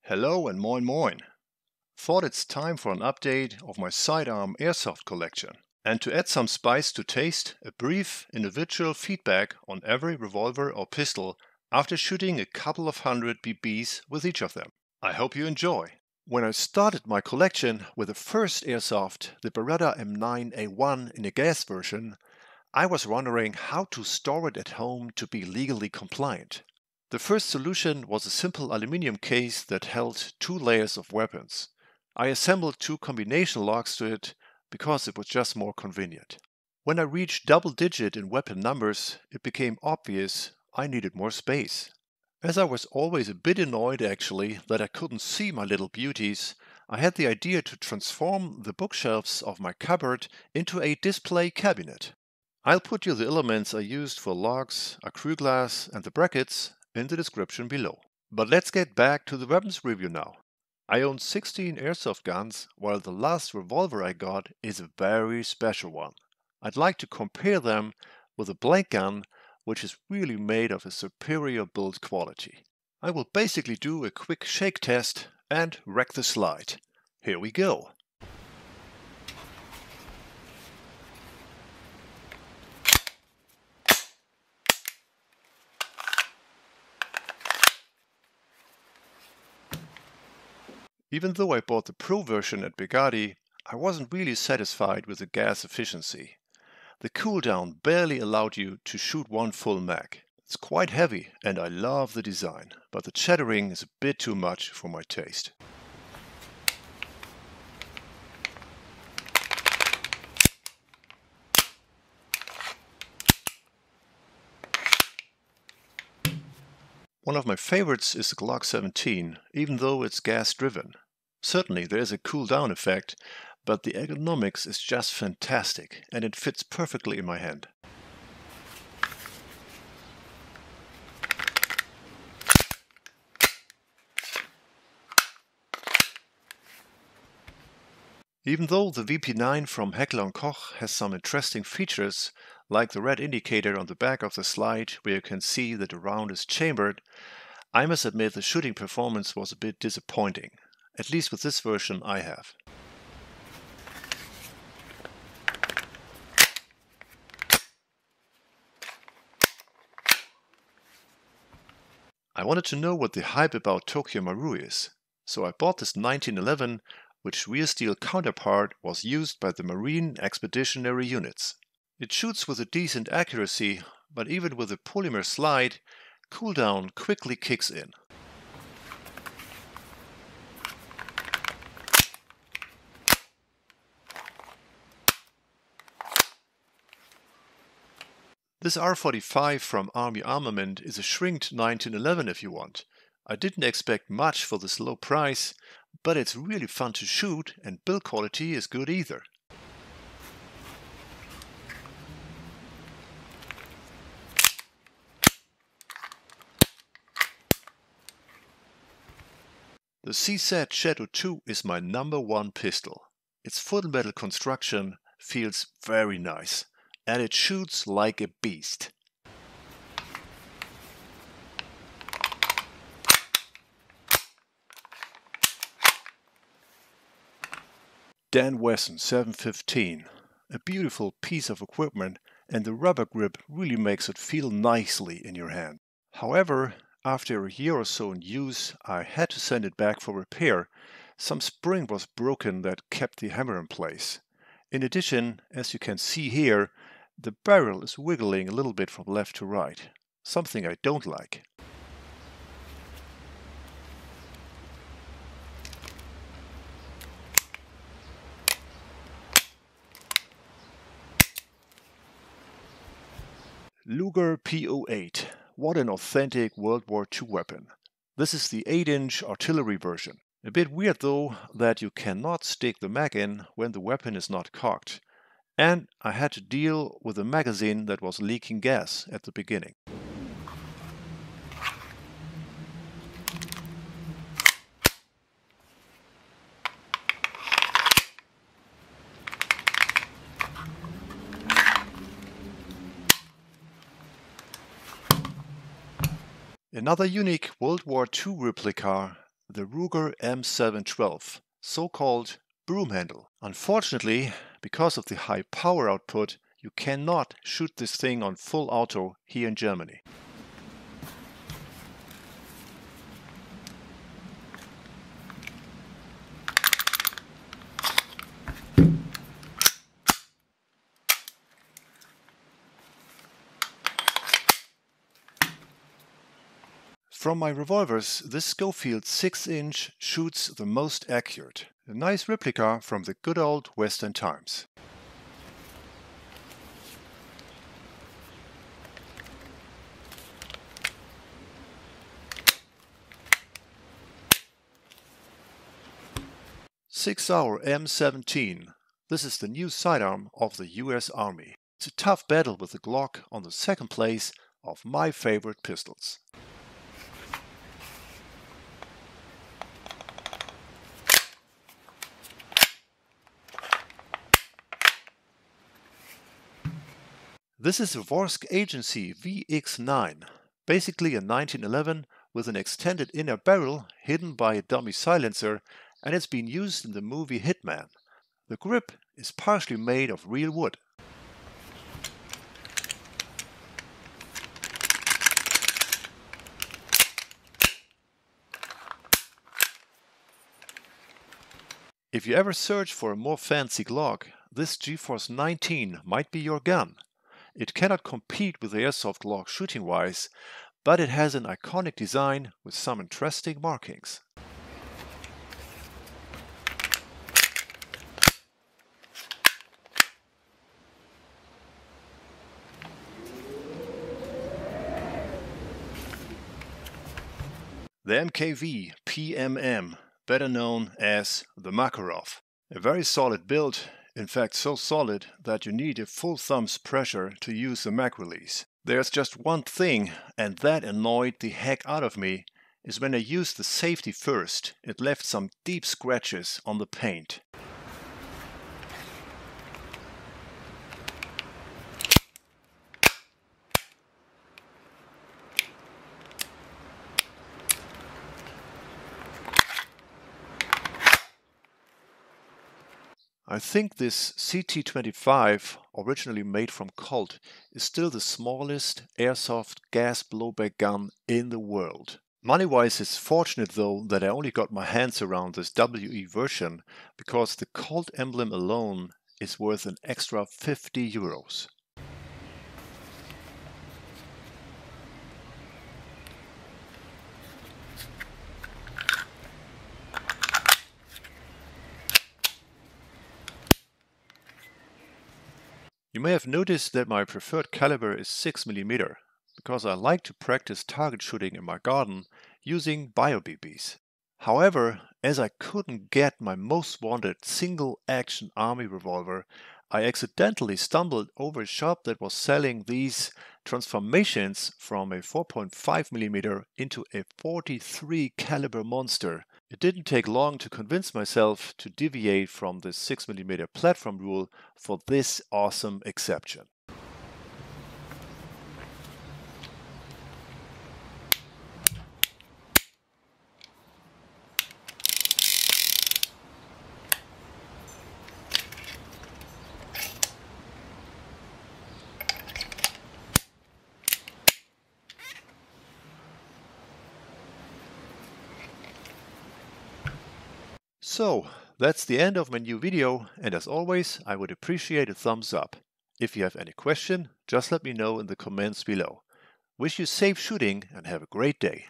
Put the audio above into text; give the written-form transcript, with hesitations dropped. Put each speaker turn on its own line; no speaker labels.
Hello and moin moin. Thought it's time for an update of my sidearm airsoft collection. And to add some spice to taste, a brief individual feedback on every revolver or pistol after shooting a couple of hundred BBs with each of them. I hope you enjoy. When I started my collection with the first airsoft, the Beretta M9A1 in a gas version, I was wondering how to store it at home to be legally compliant. The first solution was a simple aluminium case that held two layers of weapons. I assembled two combination locks to it because it was just more convenient. When I reached double digit in weapon numbers, it became obvious I needed more space. As I was always a bit annoyed actually that I couldn't see my little beauties, I had the idea to transform the bookshelves of my cupboard into a display cabinet. I'll put you the elements I used for locks, acrylic glass and the brackets in the description below. But let's get back to the weapons review now. I own 16 airsoft guns, while the last revolver I got is a very special one. I'd like to compare them with a blank gun, which is really made of a superior build quality. I will basically do a quick shake test and wreck the slide. Here we go. Even though I bought the Pro version at Bugatti, I wasn't really satisfied with the gas efficiency. The cooldown barely allowed you to shoot one full mag. It's quite heavy and I love the design, but the chattering is a bit too much for my taste. One of my favorites is the Glock 17, even though it's gas-driven. Certainly there is a cool-down effect, but the ergonomics is just fantastic and it fits perfectly in my hand. Even though the VP9 from Heckler & Koch has some interesting features, like the red indicator on the back of the slide where you can see that the round is chambered, I must admit the shooting performance was a bit disappointing, at least with this version I have. I wanted to know what the hype about Tokyo Maru is, so I bought this 1911, which rear steel counterpart was used by the Marine Expeditionary Units. It shoots with a decent accuracy, but even with a polymer slide, cooldown quickly kicks in. This R45 from Army Armament is a shrinked 1911 if you want. I didn't expect much for this low price, but it's really fun to shoot and build quality is good either. The CZ Shadow 2 is my #1 pistol. Its full metal construction feels very nice and it shoots like a beast. Dan Wesson 715, a beautiful piece of equipment and the rubber grip really makes it feel nicely in your hand. However, after a year or so in use, I had to send it back for repair. Some spring was broken that kept the hammer in place. In addition, as you can see here, the barrel is wiggling a little bit from left to right, something I don't like. Luger PO8. What an authentic World War II weapon. This is the 8-inch artillery version. A bit weird though that you cannot stick the mag in when the weapon is not cocked. And I had to deal with a magazine that was leaking gas at the beginning. Another unique World War II replica the Ruger M712, so-called broom handle. Unfortunately, because of the high power output, you cannot shoot this thing on full auto here in Germany. From my revolvers, this Schofield 6-inch shoots the most accurate. A nice replica from the good old Western times. Six-hour M17. This is the new sidearm of the US Army. It's a tough battle with the Glock on the second place of my favorite pistols. This is a Vorsk Agency VX9, basically a 1911 with an extended inner barrel hidden by a dummy silencer, and it's been used in the movie Hitman. The grip is partially made of real wood. If you ever search for a more fancy Glock, this GeForce 19 might be your gun. It cannot compete with the Airsoft Glock shooting-wise, but it has an iconic design with some interesting markings. The MKV PMM, better known as the Makarov. A very solid build, in fact so solid that you need a full thumb's pressure to use the mag release. There's just one thing, and that annoyed the heck out of me, is when I used the safety first, it left some deep scratches on the paint. I think this CT25, originally made from Colt, is still the smallest airsoft gas blowback gun in the world. Money-wise, it's fortunate though that I only got my hands around this WE version, because the Colt emblem alone is worth an extra 50 euros. You may have noticed that my preferred caliber is 6mm, because I like to practice target shooting in my garden using bio-BBs. However, as I couldn't get my most wanted single-action army revolver, I accidentally stumbled over a shop that was selling these transformations from a 4.5mm into a 43 caliber monster. It didn't take long to convince myself to deviate from the 6mm platform rule for this awesome exception. So, that's the end of my new video, and as always, I would appreciate a thumbs up. If you have any question, just let me know in the comments below. Wish you safe shooting and have a great day.